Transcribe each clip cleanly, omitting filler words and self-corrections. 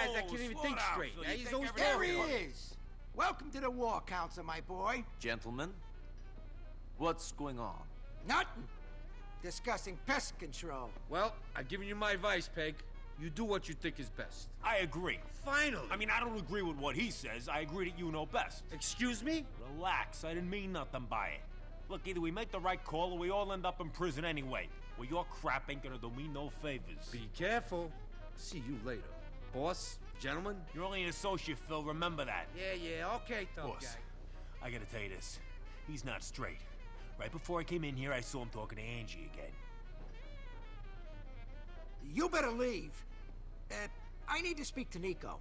guys that can't even think straight. So He's think always everything- There he talking. is. Welcome to the War Council, my boy. Gentlemen, what's going on? Nothing. Discussing pest control. Well, I've given you my advice, Peg. You do what you think is best. I agree. Finally! I mean, I don't agree with what he says. I agree that you know best. Excuse me? Relax, I didn't mean nothing by it. Look, either we make the right call or we all end up in prison anyway. Well, your crap ain't gonna do me no favors. Be careful. See you later. Boss, gentlemen. You're only an associate, Phil, remember that. Yeah, okay, tough Boss, guy. I gotta tell you this. He's not straight. Right before I came in here, I saw him talking to Angie again. You better leave. I need to speak to Nico.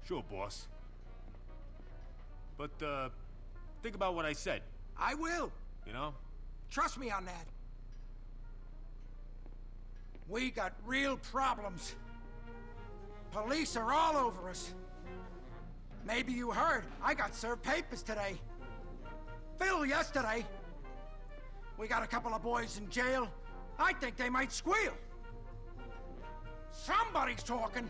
Sure, boss. But, think about what I said, I will. you know? Trust me on that. We got real problems. Police are all over us. Maybe you heard, I got served papers today. Phil yesterday. We got a couple of boys in jail. I think they might squeal. Somebody's talking.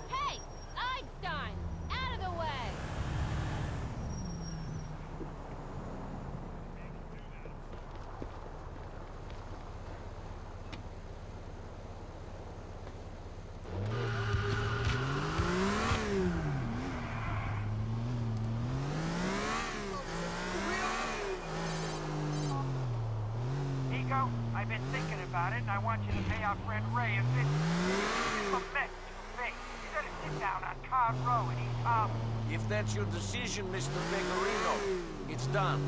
Hey! Einstein! Out of the way! Nico, I've been thinking about it, and I want you to pay our friend Ray a visit. For Mick, Vic. You gotta sit down on Card Row and eat Tom. If that's your decision, Mr. Pecorino, it's done.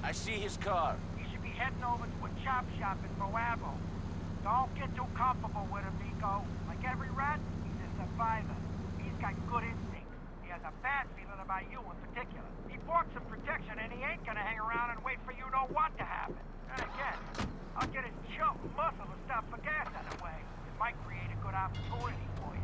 I see his car. You should be heading over to a chop shop in Moabo. Don't get too comfortable with him, Nico. Like every rat, he's a survivor. He's got good instincts. He has a bad feeling about you in particular. He wants some protection, and he ain't gonna hang around and wait for you know what to happen. And again, I'll get his chump muscle to stop the gas on the way. It might create a good opportunity for you.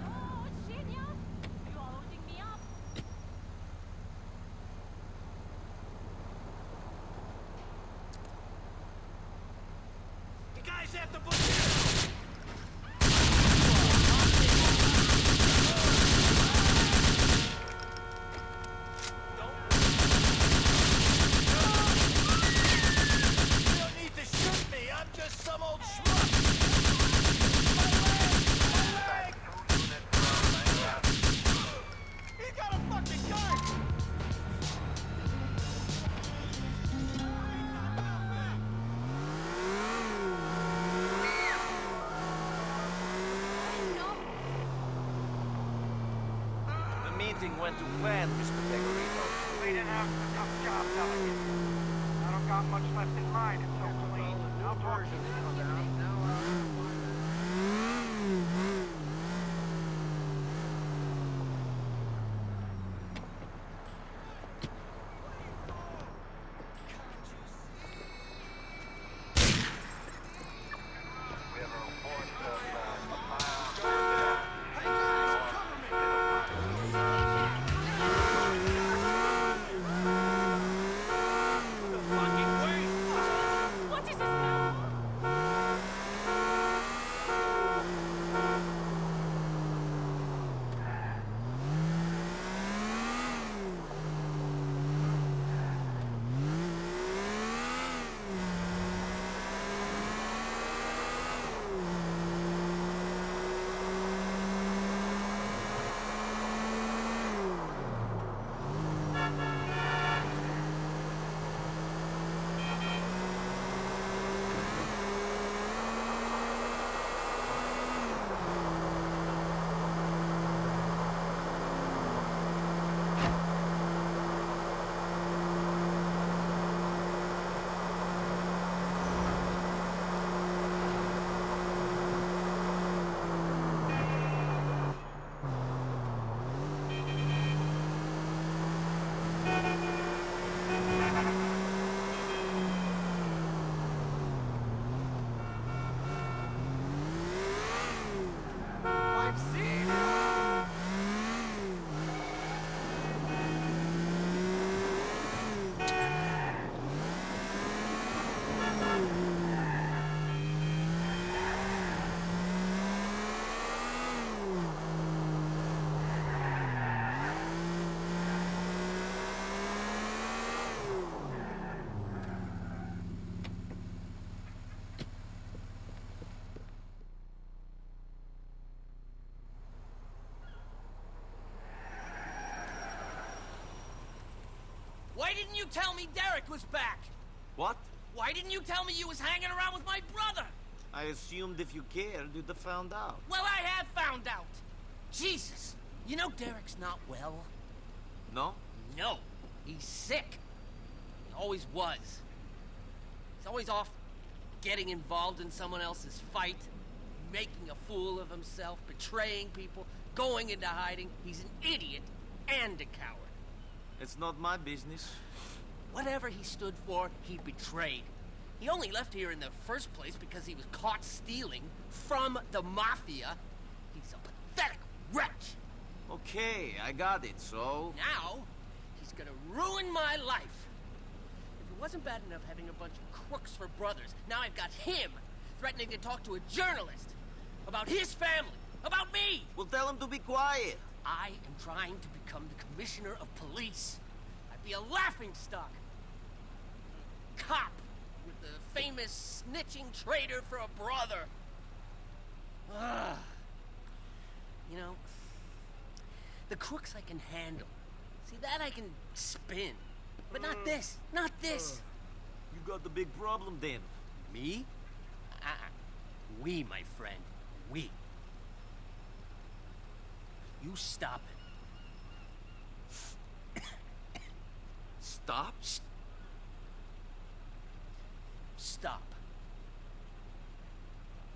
Oh, Shinya! You are holding me up. You guys have to put You don't need to shoot me. I'm just some old schmuck. My leg! He's got a fucking gun! The meeting went to plan, Mr. Pecorino. We didn't have a tough job, delegate. I don't got much left in mind. It's so clean. I'll talk to you. What is this now? Why didn't you tell me Derek was back? What? Why didn't you tell me you was hanging around with my brother? I assumed if you cared, you'd have found out. Well, I have found out. Jesus. You know Derek's not well. No? No. He's sick. He always was. He's always off getting involved in someone else's fight. making a fool of himself, betraying people, going into hiding. He's an idiot and a coward. It's not my business. Whatever he stood for, he betrayed. He only left here in the first place because he was caught stealing from the Mafia. He's a pathetic wretch. Okay, I got it, so... Now, he's gonna ruin my life. If it wasn't bad enough having a bunch of crooks for brothers, now I've got him threatening to talk to a journalist about his family, about me. Well, tell him to be quiet. I am trying to become the commissioner of police. I'd be a laughingstock. A cop with the famous snitching traitor for a brother. Ah. You know, the crooks I can handle. See, that I can spin. But not this. Not this. You got the big problem then. Me? We, my friend. We. You stop it. Stop? Stop.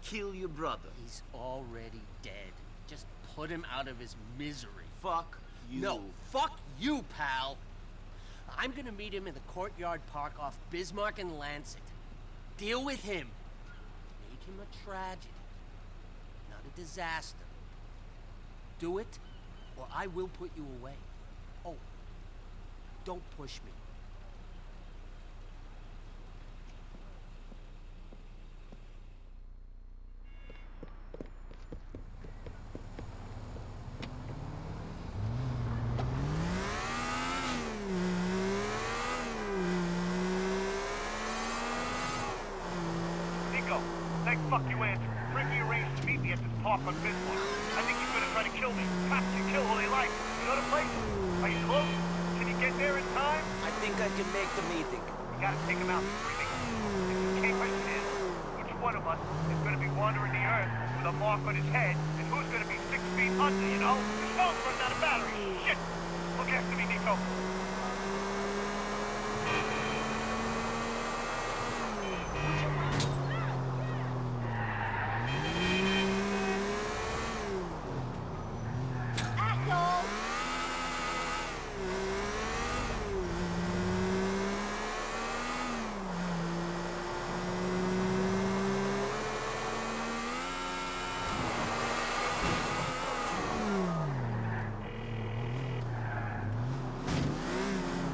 Kill your brother. He's already dead. Just put him out of his misery. Fuck you. No, fuck you, pal. I'm gonna meet him in the Courtyard Park off Bismarck and Lancet. Deal with him. Make him a tragedy, not a disaster. Do it, or I will put you away. Oh, don't push me. Nico, thank fuck you answered. Ricky arranged to meet me at this park on Bismarck. I think he's gonna try to kill me. Cops can kill who they like. You know the place? Are you close? Can you get there in time? I think I can make the meeting. You gotta take him out screaming. If the question is, which one of us is gonna be wandering the earth with a mark on his head, and who's gonna be 6 feet under, you know? His phone's running out of battery. Shit! Look after me, Nico. Asshole!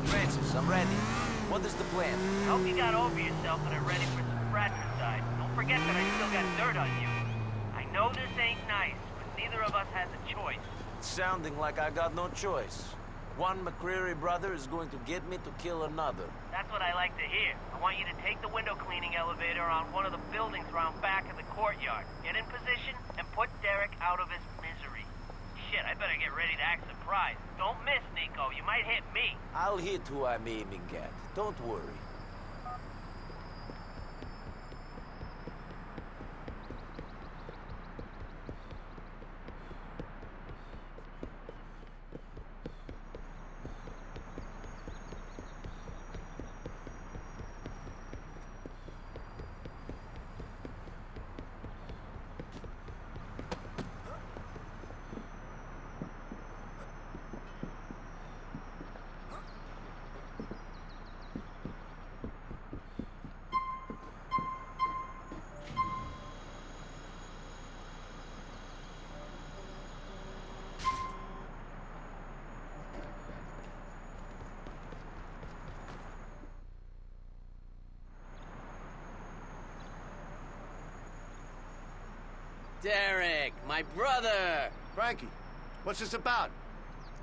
Francis, I'm ready. What is the plan? I hope you got over yourself and are ready for some fratricide. Don't forget that I still got dirt on you. I know this ain't nice, but neither of us has a choice. It's sounding like I got no choice. One McCreary brother is going to get me to kill another. That's what I like to hear. I want you to take the window cleaning elevator on one of the buildings around back of the courtyard. Get in position and put Derek out of his misery. Shit, I better get ready to act surprised. Don't miss, Nico. You might hit me. I'll hit who I'm aiming at. Don't worry. Derek, my brother! Frankie, what's this about?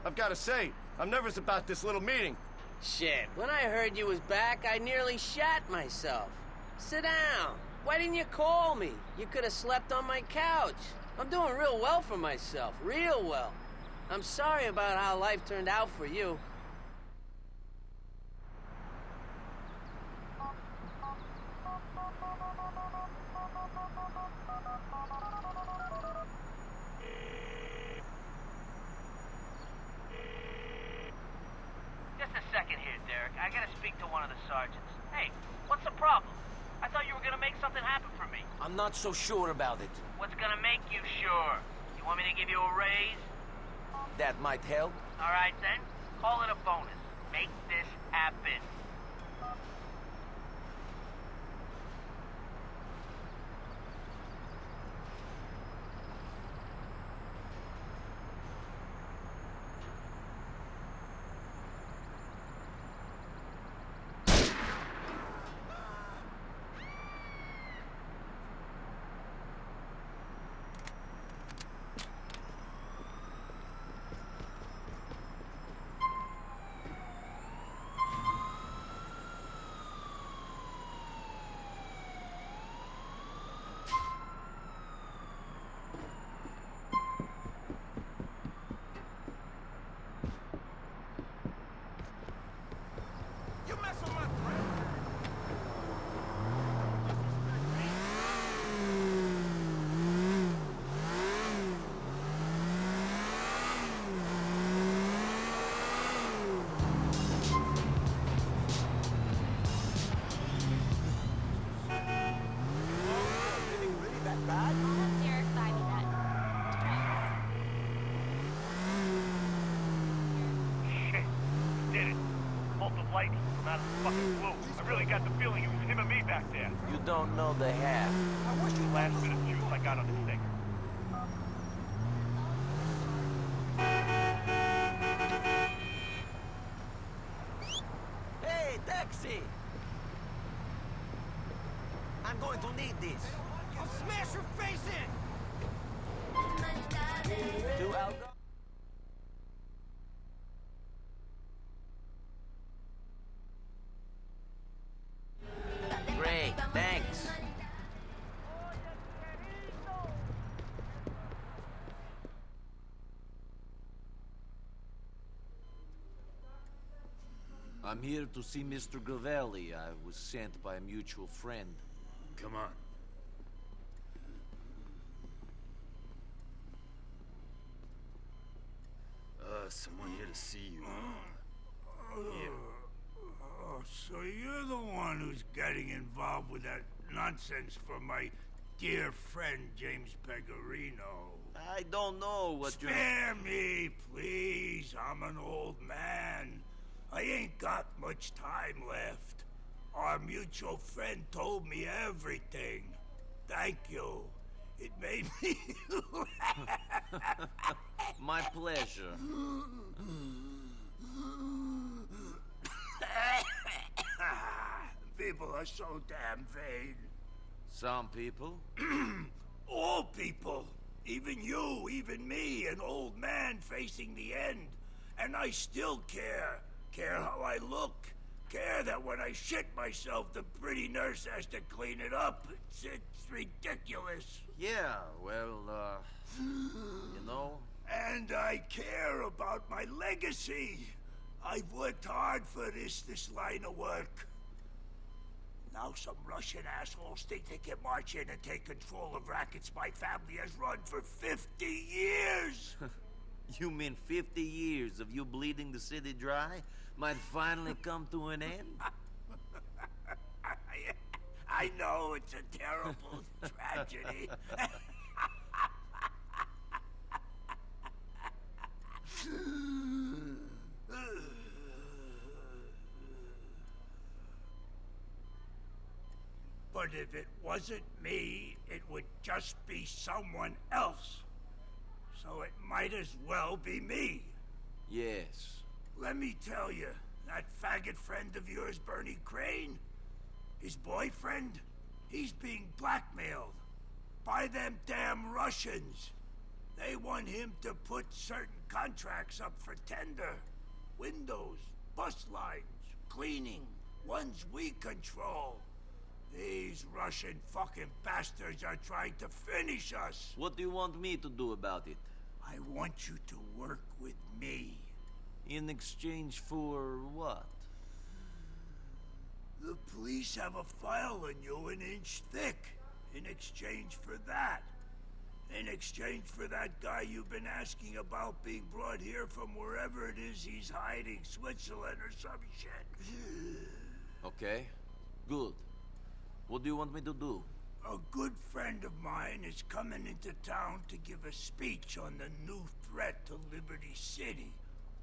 I've got to say, I'm nervous about this little meeting. Shit, when I heard you was back, I nearly shat myself. Sit down. Why didn't you call me? You could have slept on my couch. I'm doing real well for myself, real well. I'm sorry about how life turned out for you. Just a second here, Derek. I gotta speak to one of the sergeants. Hey, what's the problem? I thought you were gonna make something happen for me? I'm not so sure about it. What's gonna make you sure? You want me to give you a raise? That might help. All right, then. Call it a bonus. Make this happen. Derek buy me that. Shit. Did it. Bolt of lightning from out of the fucking blue. I really got the feeling it was him and me back there. You don't know the half. Last bit of juice I got on this thing. Hey, taxi! I'm going to need this. I'll smash your face in! Two alcohol. Great, thanks. I'm here to see Mr. Gravelli. I was sent by a mutual friend. Come on. Someone here to see you. Yeah. Oh, so you're the one who's getting involved with that nonsense from my dear friend James Pecorino. I don't know what you're... Spare me, please. I'm an old man. I ain't got much time left. Our mutual friend told me everything. Thank you. It made me My pleasure. People are so damn vain. Some people. All people. Even you, even me, an old man facing the end. And I still care. Care how I look. Care that when I shit myself, the pretty nurse has to clean it up. It's ridiculous. Yeah, well, you know... And I care about my legacy. I've worked hard for this line of work. Now some Russian assholes think they can march in and take control of rackets my family has run for 50 years! You mean 50 years of you bleeding the city dry might finally come to an end? I know it's a terrible tragedy. But if it wasn't me, it would just be someone else. So it might as well be me. Yes. Let me tell you, that faggot friend of yours, Bernie Crane, his boyfriend, he's being blackmailed by them damn Russians. They want him to put certain contracts up for tender. Windows, bus lines, cleaning, ones we control. These Russian fucking bastards are trying to finish us. What do you want me to do about it? I want you to work with me. In exchange for what? The police have a file on you an inch thick. In exchange for that. In exchange for that guy you've been asking about being brought here from wherever it is he's hiding, Switzerland or some shit. Okay, good. What do you want me to do? A good friend of mine is coming into town to give a speech on the new threat to Liberty City.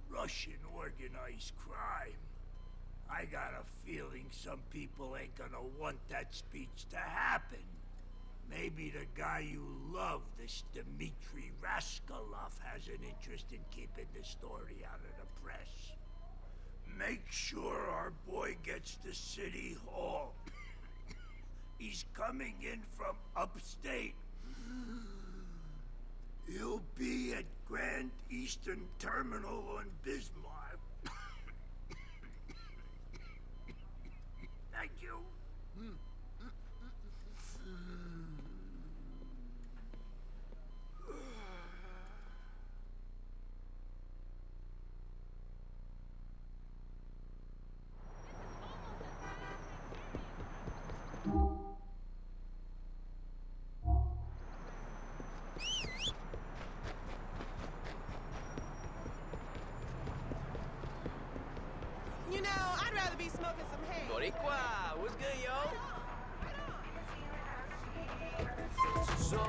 Russian organized crime. I got a feeling some people ain't gonna want that speech to happen. Maybe the guy you love, this Dmitri Rascalov, has an interest in keeping the story out of the press. Make sure our boy gets to City Hall. He's coming in from upstate. He'll be at Grand Eastern Terminal on Bismarck. Thank you. You know, I'd rather be smoking some hay. Boricua, what's good, yo? So...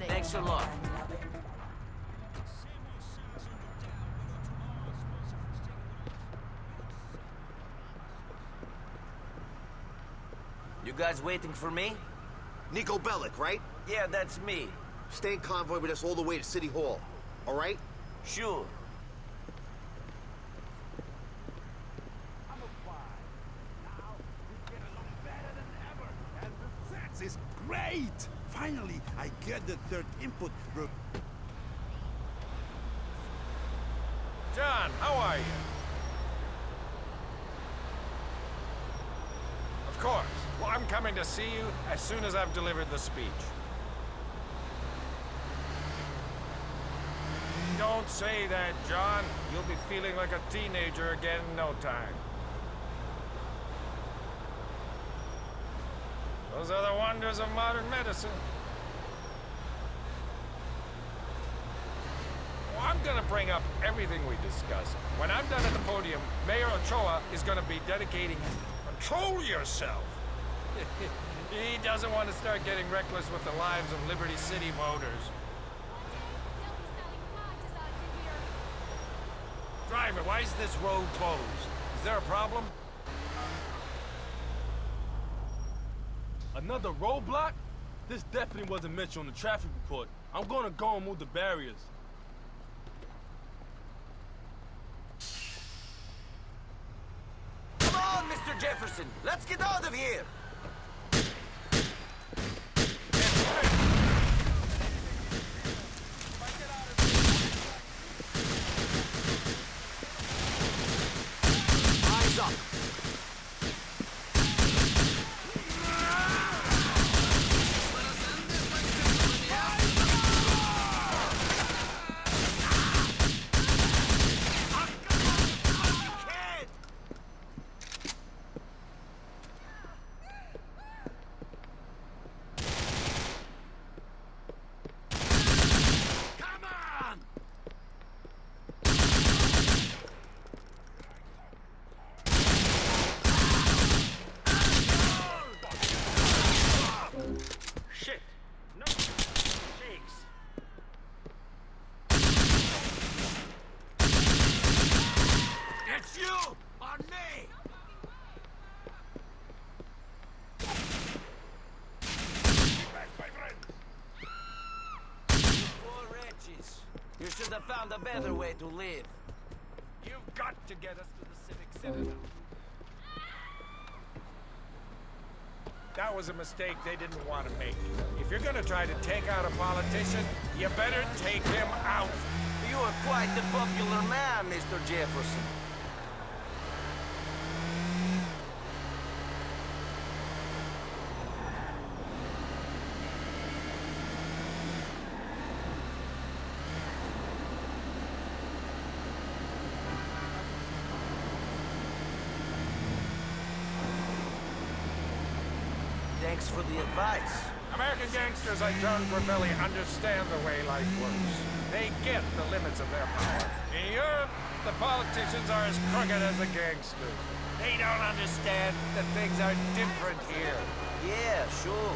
Thanks a lot. You guys waiting for me? Nico Bellic, right? Yeah, that's me. Stay in convoy with us all the way to City Hall, all right? Sure. This is great! Finally, I get the third input. John, how are you? Of course. Well, I'm coming to see you as soon as I've delivered the speech. Don't say that, John. You'll be feeling like a teenager again in no time. Those are the wonders of modern medicine. Well, I'm gonna bring up everything we discussed. When I'm done at the podium, Mayor Ochoa is gonna be dedicating... Control yourself! He doesn't want to start getting reckless with the lives of Liberty City voters. Driver, why is this road closed? Is there a problem? Another roadblock? This definitely wasn't mentioned on the traffic report. I'm gonna go and move the barriers. Come on, Mr. Jefferson! Let's get out of here! Eyes up! You should have found a better way to live. You've got to get us to the Civic Citadel. That was a mistake they didn't want to make. If you're gonna try to take out a politician, you better take him out. You are quite the popular man, Mr. Jefferson. Thanks for the advice. American gangsters like John Gravelli understand the way life works. They get the limits of their power. In Europe, the politicians are as crooked as the gangsters. They don't understand that things are different here. Yeah, sure.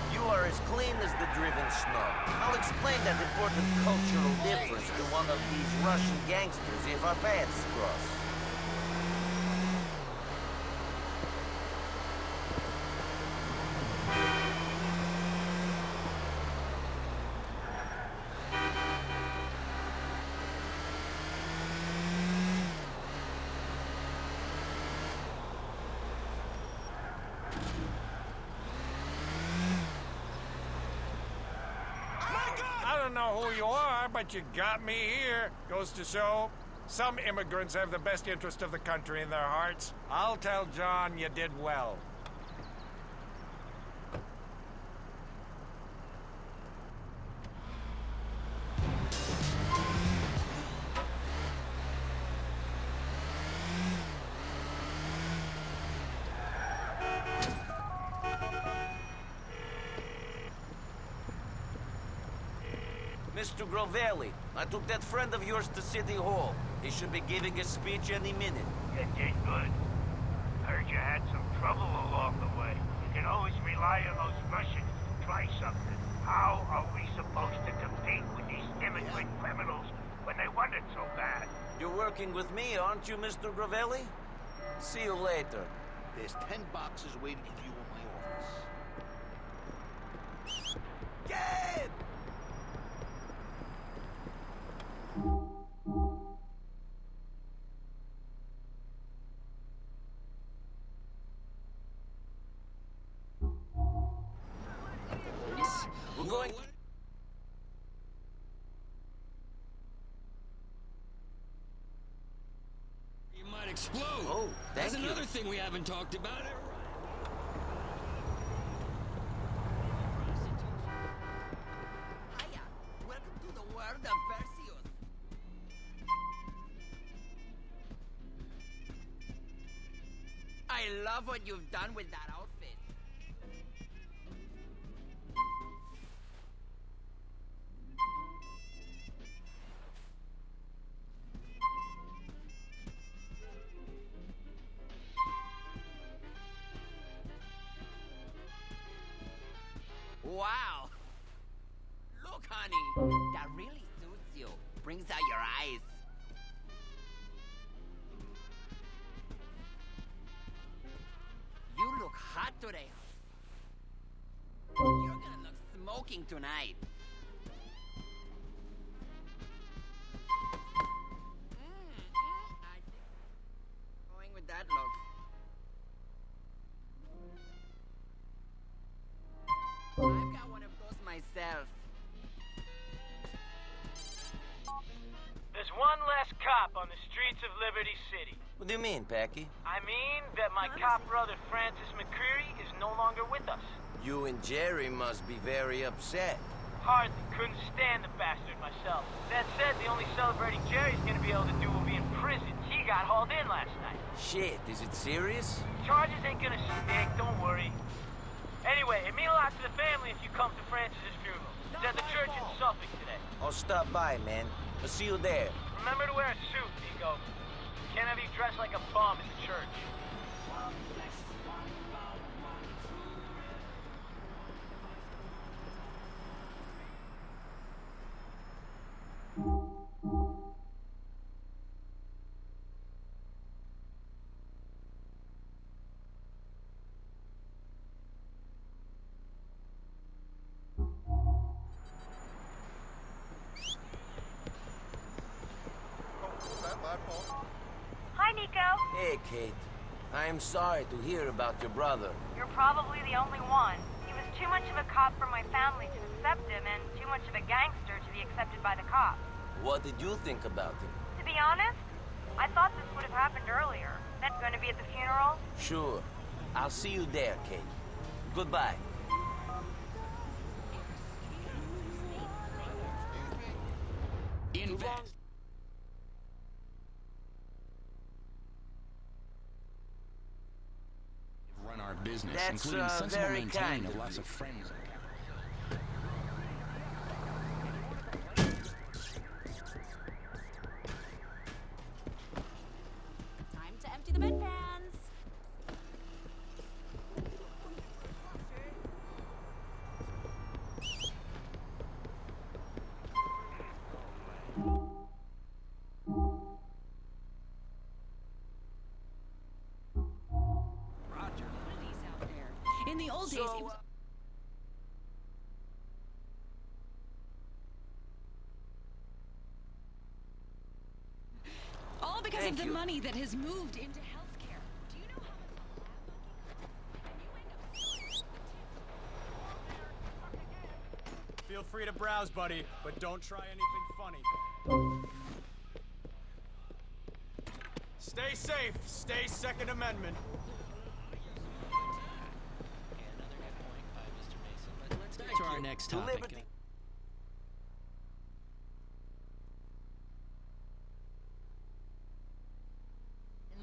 You are as clean as the driven snow. I'll explain that important cultural difference to one of these Russian gangsters if our paths cross. I don't know who you are, but you got me here. Goes to show, some immigrants have the best interest of the country in their hearts. I'll tell John you did well. Mr. Grovelli, I took that friend of yours to City Hall. He should be giving a speech any minute. You did good. Heard you had some trouble along the way. You can always rely on those Russians to try something. How are we supposed to compete with these immigrant criminals when they want it so bad? You're working with me, aren't you, Mr. Grovelli? See you later. There's 10 boxes waiting for you in my office. Get! We're going... You might explode. Oh, thank That's you. another thing we haven't talked about. Hiya! Welcome to the world of Perseus. I love what you've done with that outfit. Wow! Look, honey, that really suits you. Brings out your eyes. You look hot today. You're gonna look smoking tonight. I think going with that look. I've got one of those myself. There's one less cop on the streets of Liberty City. What do you mean, Packy? I mean that my cop brother Francis McCreary is no longer with us. You and Jerry must be very upset. Hardly. Couldn't stand the bastard myself. That said, the only celebrating Jerry's gonna be able to do will be in prison. He got hauled in last night. Shit, is it serious? Charges ain't gonna stick, don't worry. Anyway, it means a lot to the family if you come to Francis's funeral. It's at the church in Suffolk today. I'll stop by, man. I'll see you there. Remember to wear a suit, Nico. Can't have you dressed like a bum in the church. Hi, Nico. Hey, Kate. I am sorry to hear about your brother. You're probably the only one. He was too much of a cop for my family to accept him, and too much of a gangster to be accepted by the cops. What did you think about him? To be honest, I thought this would have happened earlier. That's going to be at the funeral? Sure. I'll see you there, Kate. Goodbye. Invest. Run our business, That's, including sensible very maintaining kind of of lots you. of friends. the old days, it was... all because of the money that has moved into healthcare. Do you know how much... Feel free to browse, buddy, but don't try anything funny. Stay safe. Stay Second Amendment. Let's get to our next topic.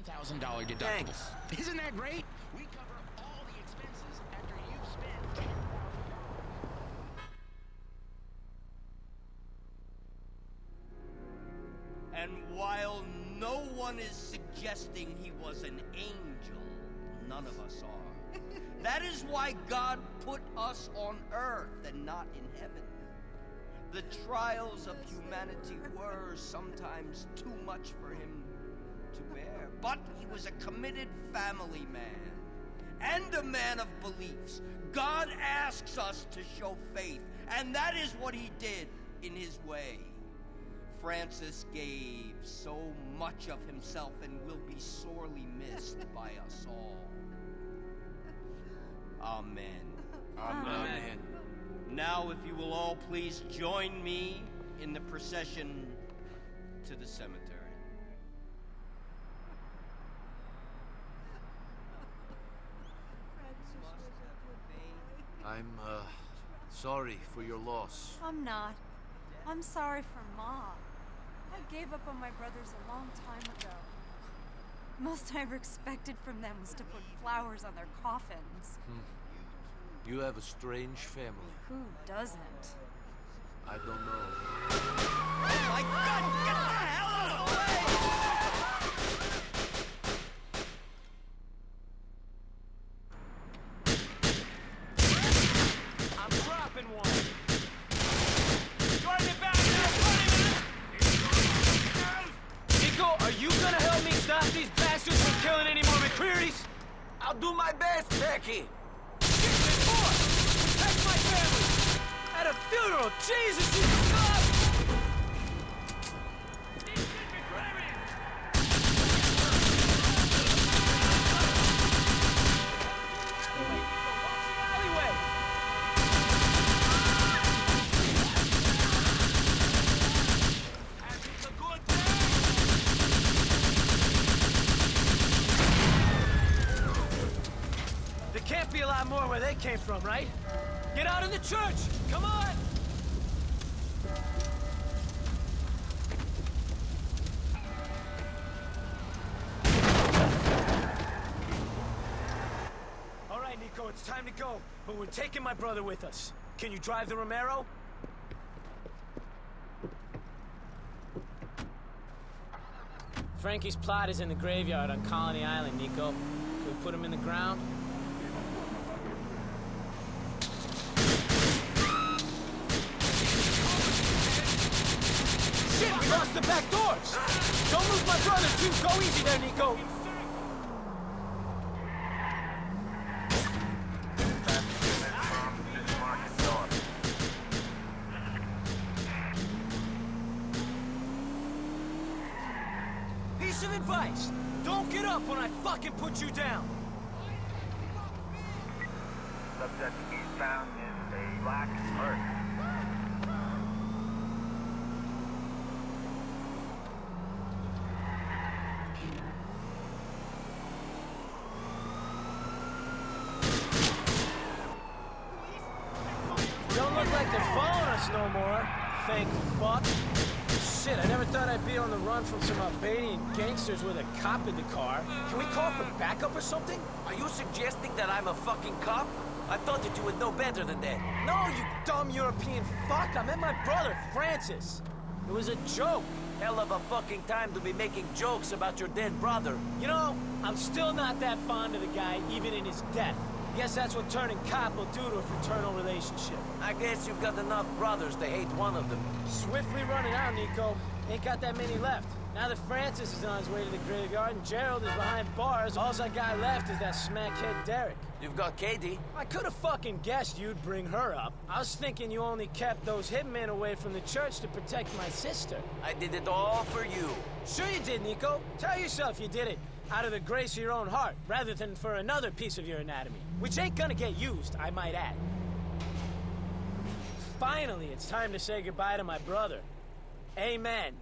$1,000 deductible. Thanks. Isn't that great? We cover all the expenses after you've spent $10,000. And while no one is suggesting he was an angel, none of us are. That is why God put us on earth and not in heaven. The trials of humanity were sometimes too much for him to bear, but he was a committed family man and a man of beliefs. God asks us to show faith, and that is what he did in his way. Francis gave so much of himself and will be sorely missed by us all. Amen. Amen. Now, if you will all please join me in the procession to the cemetery. I'm, sorry for your loss. I'm not. I'm sorry for Ma. I gave up on my brothers a long time ago. Most I ever expected from them was to put flowers on their coffins. You have a strange family. Who doesn't? I don't know. Oh my God! Get the hell out of the way! I'm dropping one. Starting it back now. Nico, are you gonna help me stop these bastards from killing any more McCreary's? I'll do my best, Becky. Protect my family! At a funeral! Jesus, you God! There can't be a lot more where they came from, right? Get out of the church! Come on! All right, Nico, it's time to go. But we're taking my brother with us. Can you drive the Romero? Frankie's plot is in the graveyard on Colony Island, Nico. Can we put him in the ground? Shit, we lost the back doors! Don't lose my brother, too! Go easy there, Nico! Piece of advice! Don't get up when I fucking put you down! Subject eastbound is a black Merc. Don't look like they're following us no more. Thank fuck. Shit, I never thought I'd be on the run from some Albanian gangsters with a cop in the car. Can we call for backup or something? Are you suggesting that I'm a fucking cop? I thought that you would know better than that. No, you dumb European fuck! I met my brother, Francis. It was a joke. Hell of a fucking time to be making jokes about your dead brother. You know, I'm still not that fond of the guy, even in his death. Guess that's what turning cop will do to a fraternal relationship. I guess you've got enough brothers to hate one of them. Swiftly running out, Nico. Ain't got that many left. Now that Francis is on his way to the graveyard and Gerald is behind bars, all I got left is that smackhead Derek. You've got Katie. I could have fucking guessed you'd bring her up. I was thinking you only kept those hitmen away from the church to protect my sister. I did it all for you. Sure you did, Nico. Tell yourself you did it out of the grace of your own heart, rather than for another piece of your anatomy, which ain't gonna get used, I might add. Finally, it's time to say goodbye to my brother. Amen.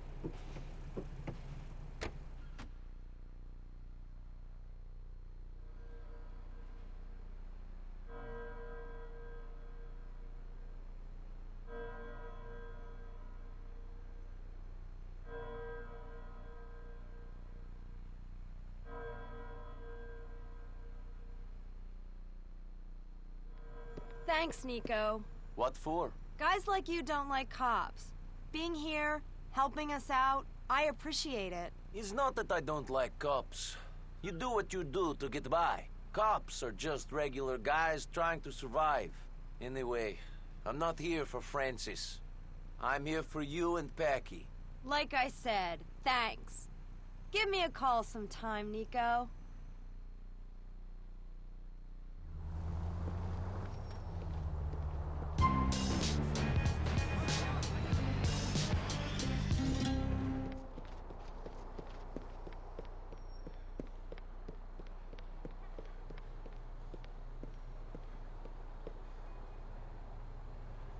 Thanks, Nico. What for? Guys like you don't like cops. Being here, helping us out, I appreciate it. It's not that I don't like cops. You do what you do to get by. Cops are just regular guys trying to survive. Anyway, I'm not here for Francis. I'm here for you and Packy. Like I said, thanks. Give me a call sometime, Nico.